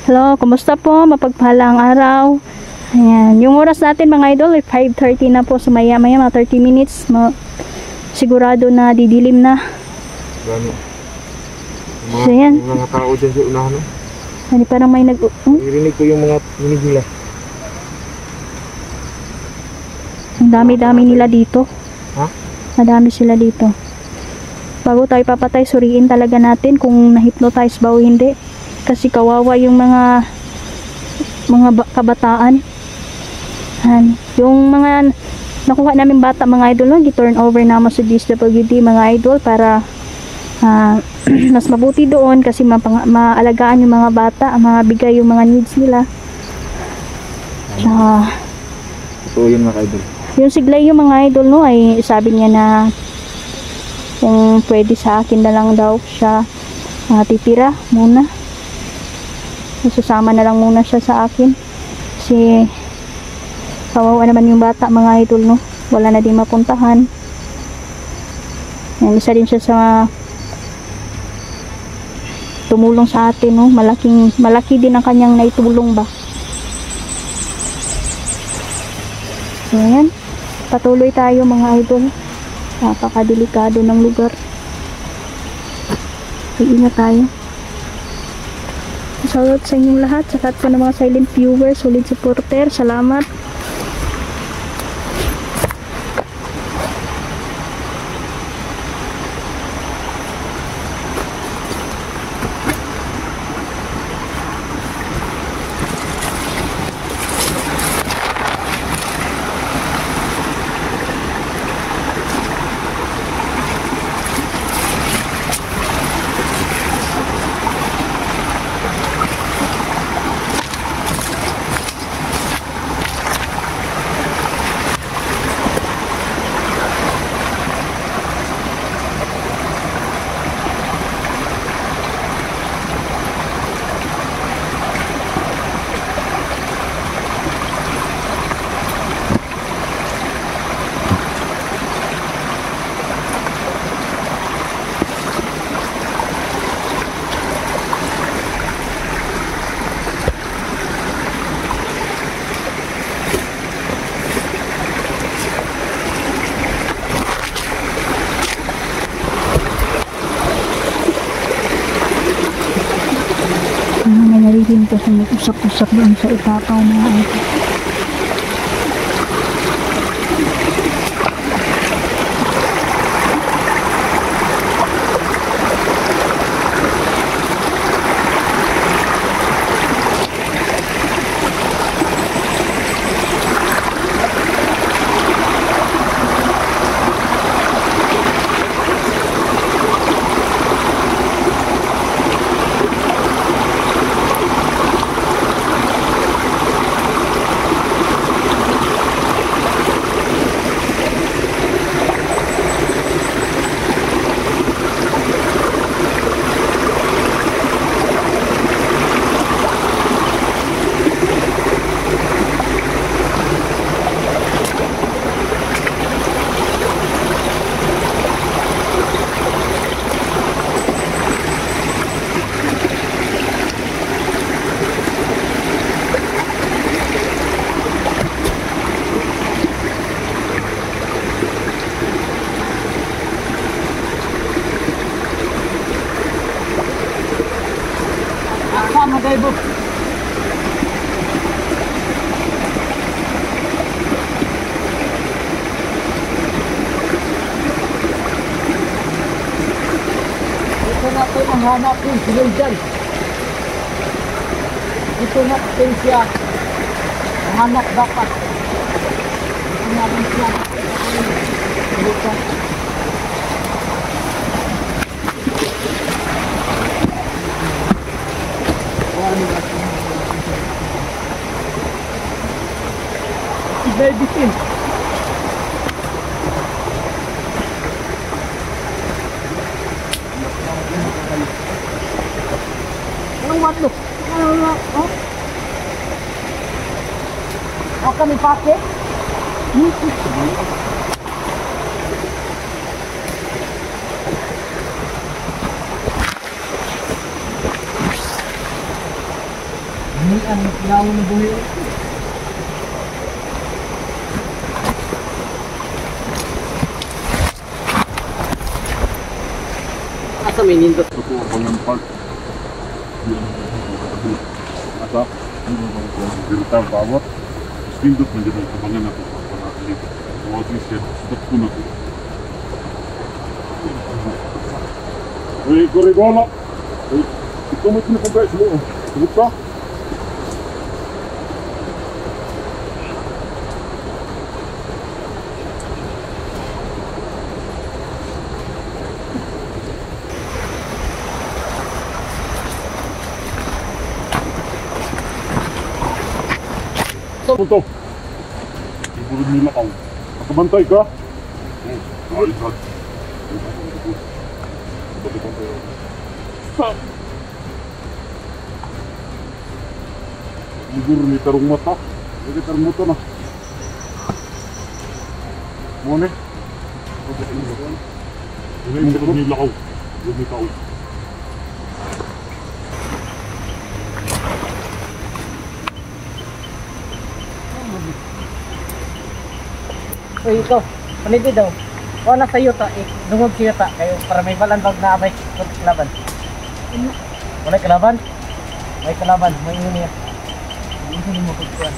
Hello, kumusta po? Mapagpalang araw. Ayan, yung oras natin mga idol ay 5:30 na po. So maya mga 30 minutes. Sigurado na didilim na. Gano. So yan. Yung mga tao dyan sa unahan. Ano, parang may Narinig ko yung mga ninig nila. Ang dami-dami nila dito. Ha? Madami sila dito. Bago tayo papatay, suriin talaga natin kung na-hypnotize ba o hindi. Kasi kawawa yung mga kabataan. Yung mga nakuha namin bata mga idol, i-turn over naman sa DSWD mga idol para mas mabuti doon kasi maalagaan yung mga bata, mabigay yung mga needs nila. Ito yun mga idol. Yung siglay yung mga idol ay sabi niya na kung pwede sa akin na lang daw siya titira muna. Susama na lang muna siya sa akin kasi kawawa naman yung bata mga idol wala na din mapuntahan. Yan, isa din siya sa tumulong sa atin malaki din ang kanyang naitulong ba. So yan, patuloy tayo mga idol. Napakadelikado ng lugar. Iingat tayo. Shoutout sa inyong lahat, sa lahat po ng mga silent viewers, solid supporter. Salamat. May narinig kasi may usap-usap doon sa ipapaw mga idol. Magaibo. Ito natin ang hanapin si Lojal. Ito natin siya ang hanap dapat. Ito natin siya. Baby Kim. Anong what look? Oh? How can we pack it? ang naon ng buhi. Asa may nindot? Ito po ang yung part. Asa? Dirita ang bawat. Pindot na dyan ang kabangan na ito. Mga Christian, stop ko na ito. Uy, Gorigola! Uy, ito mo ito na kong mo. Sagot ka? Punto. Sigurad nila ka. Nakabantay ka? Ayos ka. Siguro ni tarong mata. Hindi tarong mata na. Mone? Hindi sigurad nila ka. Hindi ka. Uy, ito. Paniti daw. O na sa'yo ta. Dungog siya ta. Kayo para may balan bag na abay. Kalaban. Walay kalaban? May kalaban. May inyo niya. Hindi mo pagkuhan.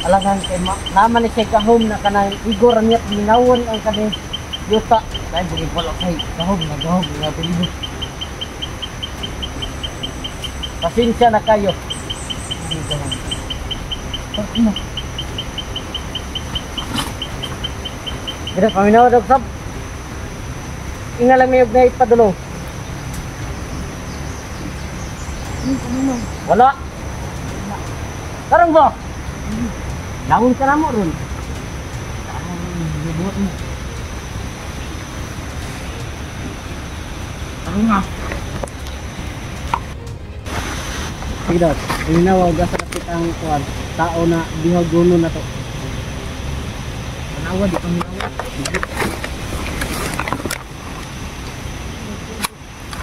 Alangan kay naman ni siya kahom na kanang igor niya minawon ang kanang yuta. Dahil bugid wala kay kahom na pilido. Pasensya na kayo. Hindi kahom. Ano? Gila paminaw daw sab. Ingalang may na ipadulong. Wala. Karang ba? Langon ka na mo ron. Karang nga. Sige daw. Inawag sa kapit ang kuwan. Tao na bihaguno na to. Manawa di kami nawa.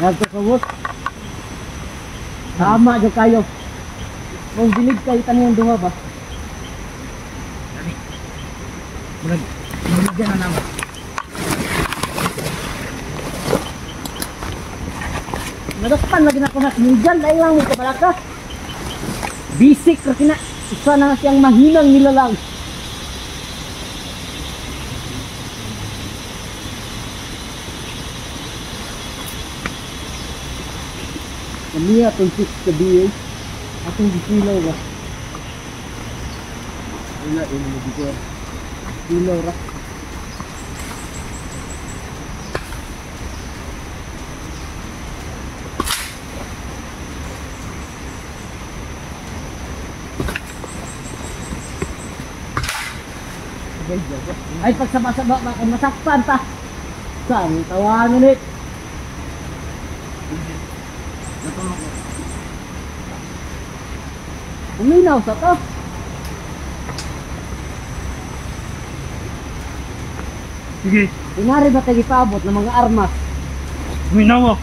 Nagkakabot. Tama dyan kayo. Kung dilig kayo taniyang duha ba? Dali. Mulag dyan na naman. Nadaspan lagi na ko na. Minjan na ilang mo kapalaka. Bisik kasi na. Isa na siyang mahinang nilalang. Kami atong 6 ka BA. Atong disilaw ba? Wala, yun mo dito. Disilaw ra. Ay, pagsaba-saba ba kung masakpan ta? Saan tawanan it? Uminaw sa to. Sige, Inari ba tayo ipaabot ng mga armas? uminaw ako.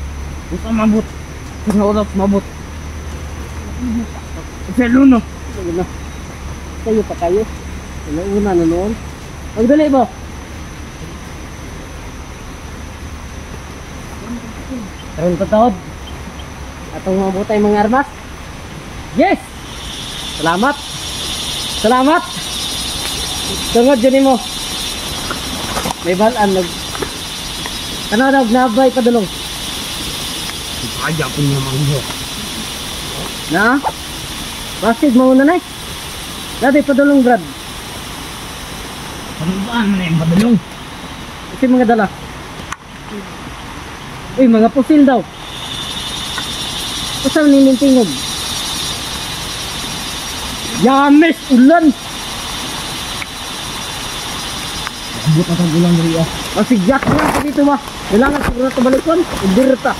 Gusto mabot. Gusto oras mabot. Sa luno. Sige na. Tayo pa kayo. Una na noon. Magdali mo. Karoon patawad. Atong mabutay mga armas. Yes! Salamat! Salamat! Tungod dyan mo. May balaan. Ano daw, nabay padulong. Kaya po niya mga Na? Basid mo na na eh. Dati padulong Brad. Ano ba na yung padulong? Kasi mga dala. Uy, mga pusil daw. Kusang nilintingog. Yames, ulan. Abot na kang ulang rin ah. Masigyak lang sa dito ba? Kailangan siguro ito balikon. Udirta.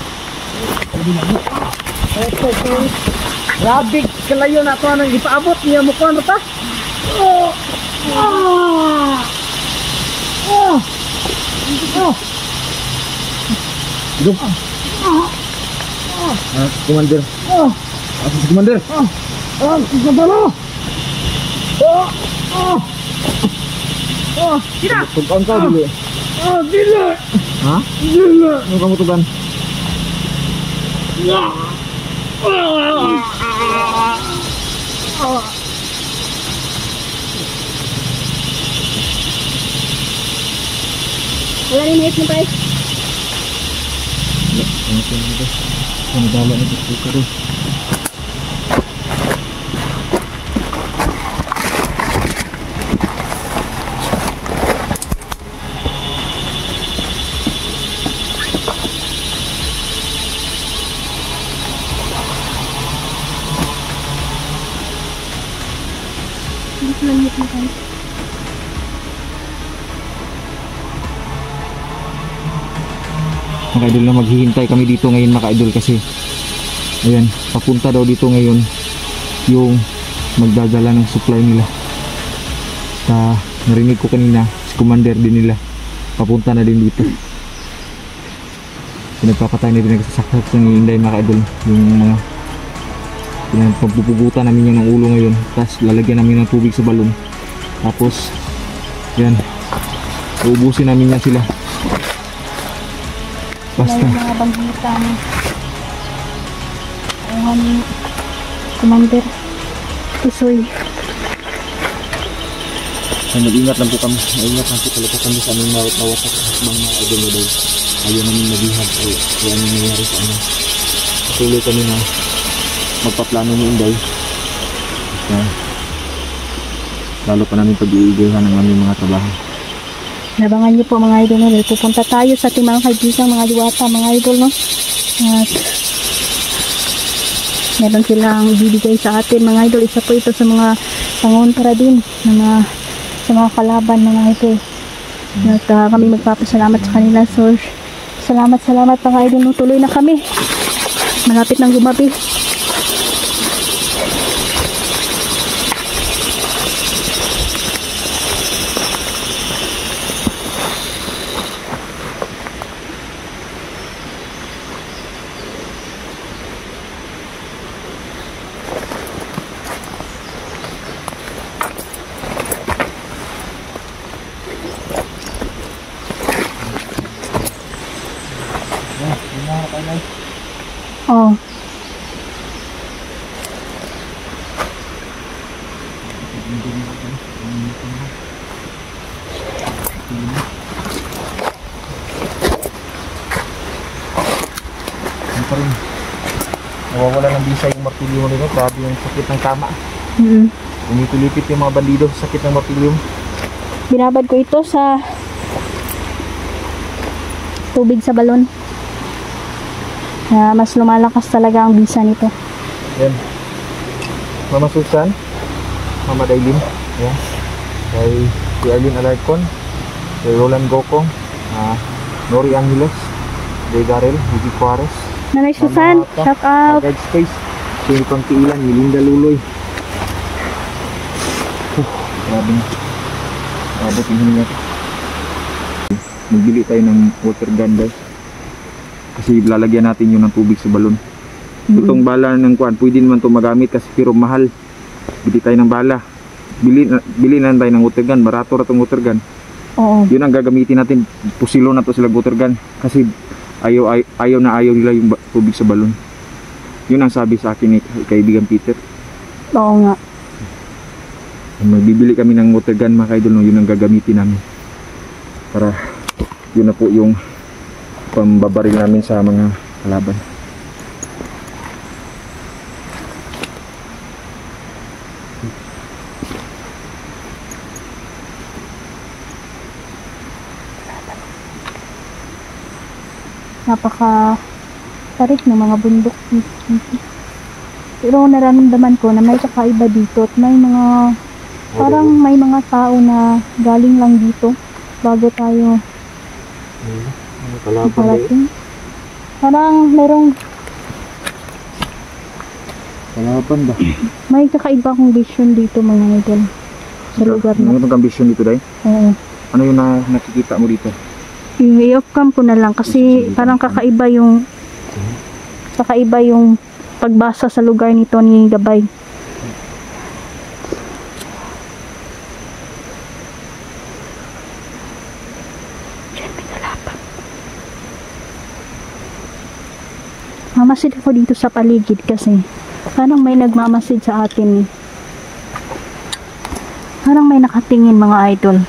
Grabe, kalayo na ito anong ipaabot niya mo kung ano ta? Oh! Oh! Oh! Oh! Commander. Oh! Ako si Commander. Oh! Tugan ka dili. Dila! Ha? Dila! Ano ka mo tugan? Wala rin hit mo tayo. Ano dala ni Tuka rin? Dito lang hit mo tayo. Mga idol na maghihintay kami dito ngayon mga idol kasi ayan, papunta daw dito ngayon yung magdadala ng supply nila. Narinig ko kanina si commander din nila papunta na din dito. Pinagpapatay na din nagsasaksak ng Inday mga idol, yung mga pagpupugutan namin yan ng ulo ngayon, tapos lalagyan namin ng tubig sa balon, tapos yan uubusin namin yan sila. Wala Basta yung mga banggitan. Ayaw ni Commander Tisoy. mag-ingat lang po kami, mag-ingat lang po talaga kami sa aming mawatak mga idol na daw. Ayaw namin nabihag o kung ano nangyari sa ano. Patuloy kami na magpaplano ni Inday. Lalo pa namin pag-iigahan ng aming mga trabaho. Nabangan niyo po mga idol, no? Pupunta tayo sa ating mga kaibigan, mga diwata, mga idol, no? At meron silang ibibigay sa atin mga idol. Isa po ito sa mga pangontra din sa mga kalaban mga idol. At kami magpapasalamat sa kanila. So salamat mga idol, no? Tuloy na kami, malapit nang gumabi. Oh. Ano pa rin, nawawala ng bisa yung martilyo nila. Grabe yung sakit ng tama. Umipilipit yung mga bandido sa sakit ng martilyo. Binabad ko ito sa tubig sa balon. Mas lumalakas talaga ang bisa nito. Yan. Mama Susan, Mama Dailin, yan. Kay Arlene Alarcon, kay Roland Gokong, Nori Angeles, Jay Garel, Vicky Juarez, Nanay Susan, shout out. Guard Space, Sini Pangkiilan, Melinda Luloy. Grabe na. Abot yung hininga. Magbili tayo ng water gun guys. Kasi lalagyan natin yun ng tubig sa balon. Itong bala ng kuan, pwede naman ito magamit kasi pero mahal. Bili tayo ng bala. Bili na tayo ng water gun. Barato na itong water gun. Oo. Yun ang gagamitin natin. Pusilo na to sila water gun. Kasi ayaw nila yung tubig sa balon. Yun ang sabi sa akin ni kaibigan Peter. Oo nga. Magbibili kami ng water gun mga kaidol, no? Yun ang gagamitin namin. Para yun na po yung pambabaril namin sa mga kalaban. Napaka tarik ng mga bundok. Pero nararamdaman ko na may kakaiba dito at may mga parang may mga tao na galing lang dito bago tayo parating. Parang merong Kalaban ba? may kakaiba akong vision dito mga idol sa lugar na. Ano yung vision dito, Day? Oo. Ano yung nakikita mo dito? I-off cam ko na lang kasi parang kakaiba yung pagbasa sa lugar nito ni Gabay. Nagmamasid ako dito sa paligid kasi parang may nagmamasid sa atin. Parang may nakatingin mga idol.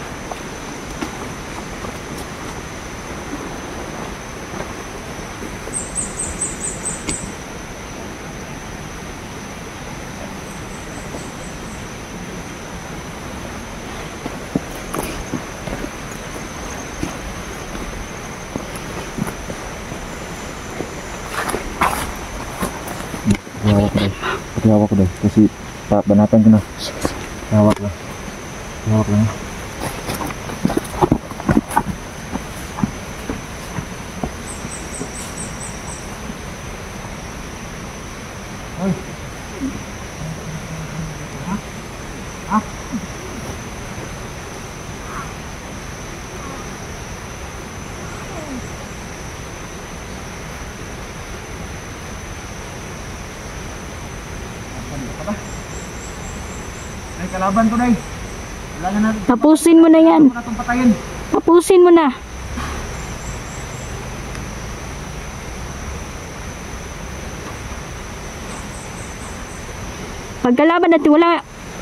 Hawak ko dahil. Kasi banatan ko na. Hawak lang. Hawak lang. Ay. Ha? Ay, kalaban to, Nay. Kailangan natin. Tapusin mo na yan. Kailangan natin patayin. Tapusin mo na. Pagkalaban natin,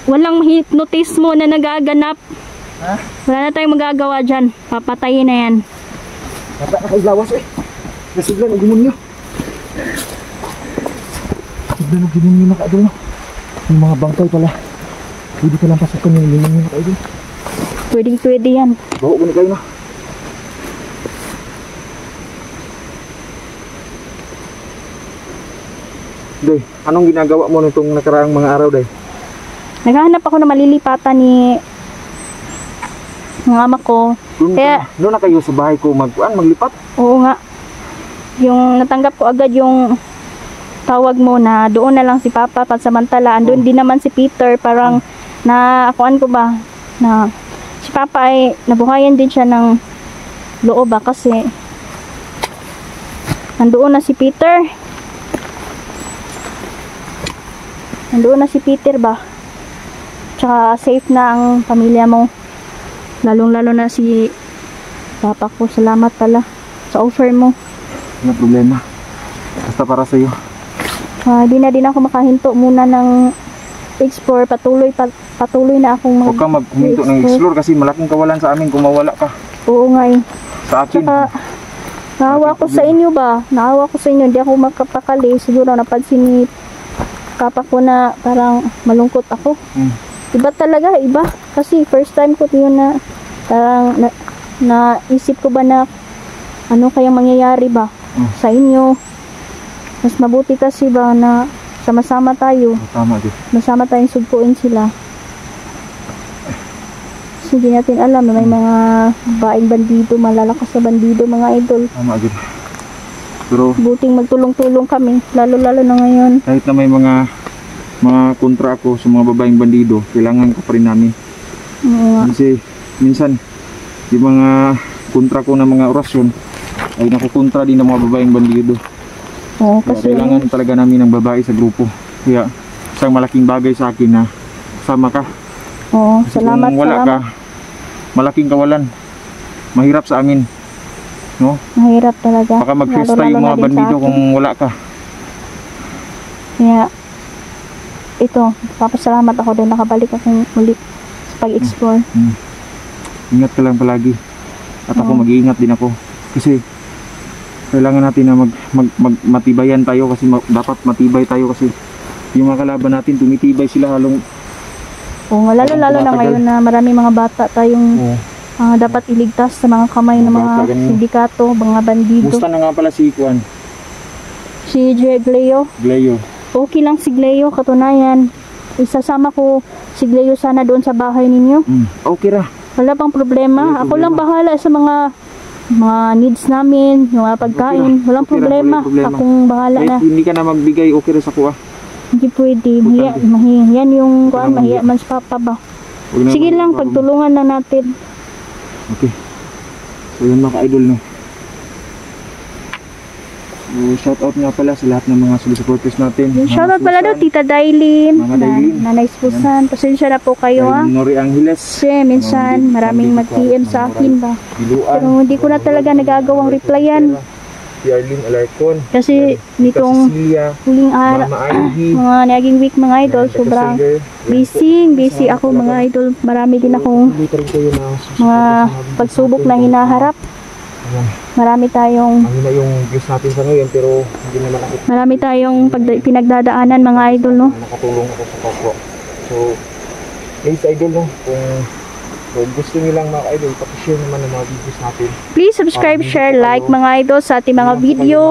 walang hypnotismo na nagaganap. Ha? Wala na tayong magagawa dyan. Papatayin na yan. Bata na kayo lawas eh. Nasiglan ang demonyo. Nasiglan ang demonyo na kaidol. Yung mga bangkay pala. Pwede ka lang pasukan yung demonyo na kaidol. Pwede yan. Bawa ko na kayo na. Day, anong ginagawa mo nitong nakaraang mga araw, Day? Naghahanap ako na malilipatan ni ng ama ko. Doon na kayo sa bahay ko maglipat? Oo nga. Yung natanggap ko agad yung tawag mo na doon na lang si Papa pansamantala. Andun din naman si Peter. Parang naakuan ko ba na si Papa ay nabuhayan din siya ng loob ba kasi nandoon na si Peter. Nandoon na si Peter ba? Tsaka safe na ang pamilya mo. Lalong-lalo na si Papa ko. Salamat pala sa offer mo. Wala problema. Basta para sa iyo. Di na din ako makahinto muna ng explore. Patuloy na akong Huwag kang maghuminto ng explore kasi malaking kawalan sa amin kung mawala ka. Oo nga eh. Sa akin. Tsaka, naawa ko sa inyo ba? Naawa ko sa inyo. Hindi ako magkapakali. Siguro napansin ni Papa ko na parang malungkot ako. Iba talaga, iba. Kasi first time ko yun na parang naisip ko ba na ano kayang mangyayari ba sa inyo. Mas mabuti kasi ba na sama-sama tayo. Tama din. Masama tayong sugpuin sila. Kasi hindi natin alam na may mga baing bandido, malalakas na bandido, mga idol. Tama din. Pero Buting magtulong-tulong kami, lalo-lalo na ngayon. kahit na may mga kontra ako sa mga babaeng bandido, kailangan ko pa rin namin. Kasi minsan yung mga kontra ko na mga orasyon ay nakukontra din ng mga babaeng bandido. Oo, Kaya kasi kailangan talaga namin ng babae sa grupo. Kaya isang malaking bagay sa akin na sama ka. oo, Kasi salamat, kung wala ka, malaking kawalan. Mahirap sa amin. No? Mahirap talaga. Baka mag-fiesta Lalo-lalo yung na mga din sa bandido akin. kung wala ka. Kaya, ito, papasalamat ako din nakabalik akong ulit sa pag-explore. Ingat ka lang palagi. At ako mag-iingat din ako. Kasi kailangan natin na matibayan tayo kasi dapat matibay tayo kasi yung mga kalaban natin tumitibay sila halong Oo, lalo-lalo na tumatagal. ngayon na marami mga bata tayong dapat iligtas sa mga kamay ng Mga mga bata, ganun. sindikato, mga bandido. Musta na nga pala si Juan? Si Gleo, Gleo. okay lang si Gleo, katunayan. Isasama ko si Gleo sana doon sa bahay ninyo. Okay ra. Wala pang problema. Wala Ako lang problema. bahala sa mga needs namin, yung mga pagkain. Walang Okay lang, problema. walang problema. Akong bahala na. Kahit hindi ka na magbigay, okay ra sa kuha. Hindi pwede. Yan yung kuan, mahiya man sa Papa ba. Huwag na Sige lang, mag- pagtulungan na natin. Okay. So yun mga ka-idol, no. So shout out nga pala sa lahat ng mga supporters natin. Yung Mama shoutout pala Susan, daw, Tita Dailin, Mama Dailin. Nanay Susan. Pasensya na po kayo kay ha. Nori Angeles. Kasi minsan maraming mag-PM sa akin ba. Biluan. Pero hindi ko na talaga nagagawang replyan. Ate Arlene Alarcon. Kasi Tita nitong Cecilia, huling araw, Mama Ivy, mga naging week mga idol, Tita sobrang Sager. busy ako mga idol. Marami din akong Hindi pa rin kayo na mga pagsubok na hinaharap. Marami tayong Mahina yung views natin sa ngayon pero hindi naman ako marami tayong pinagdadaanan mga idol, no? nakatulong ako sa kapwa. So, please idol no, kung gusto niyo lang mga idol, pakishare naman ng mga videos natin. Please subscribe, share, like mga idol sa ating mga video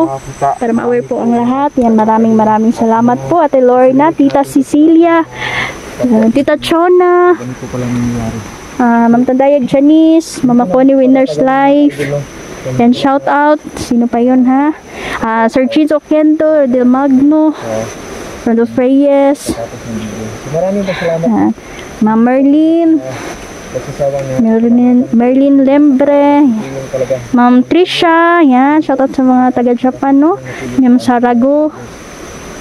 para ma-aware po ang lahat. Yan, maraming salamat po Ate Lorna, Tita Cecilia, Tita Chona, Ganito pa lang nangyayari. Ma'am Tandayag Janice, Mama Connie Winner's Life. Yan, shout out. Sino pa yun ha? Sir Chizo Kento, Del Magno, Rodolfo Reyes, Tapos ng video. So, maraming salamat Ma'am Merlin, sa niya. Merlin Lembre, Yung talaga. Ma'am Trisha, yan, shout out sa mga taga Japan, no? Ma'am Sarago,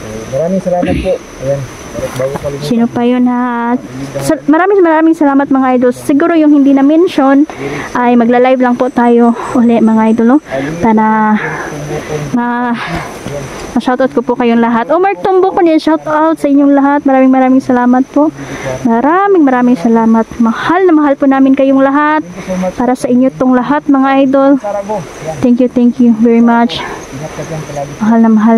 So, maraming salamat po. Ayan. Bago kalimutan. sino pa yun ha? Maraming salamat mga idol. Siguro yung hindi na mention ay magla-live lang po tayo uli mga idol, no? Para ma-shoutout ko po kayong lahat. Mark Tumbo ko din, shoutout sa inyong lahat. Maraming salamat po. Maraming salamat. Mahal na mahal po namin kayong lahat. Para sa inyo tong lahat mga idol. Sarago. Yan. Thank you very much. Ingat ka dyan palagi. Mahal na mahal.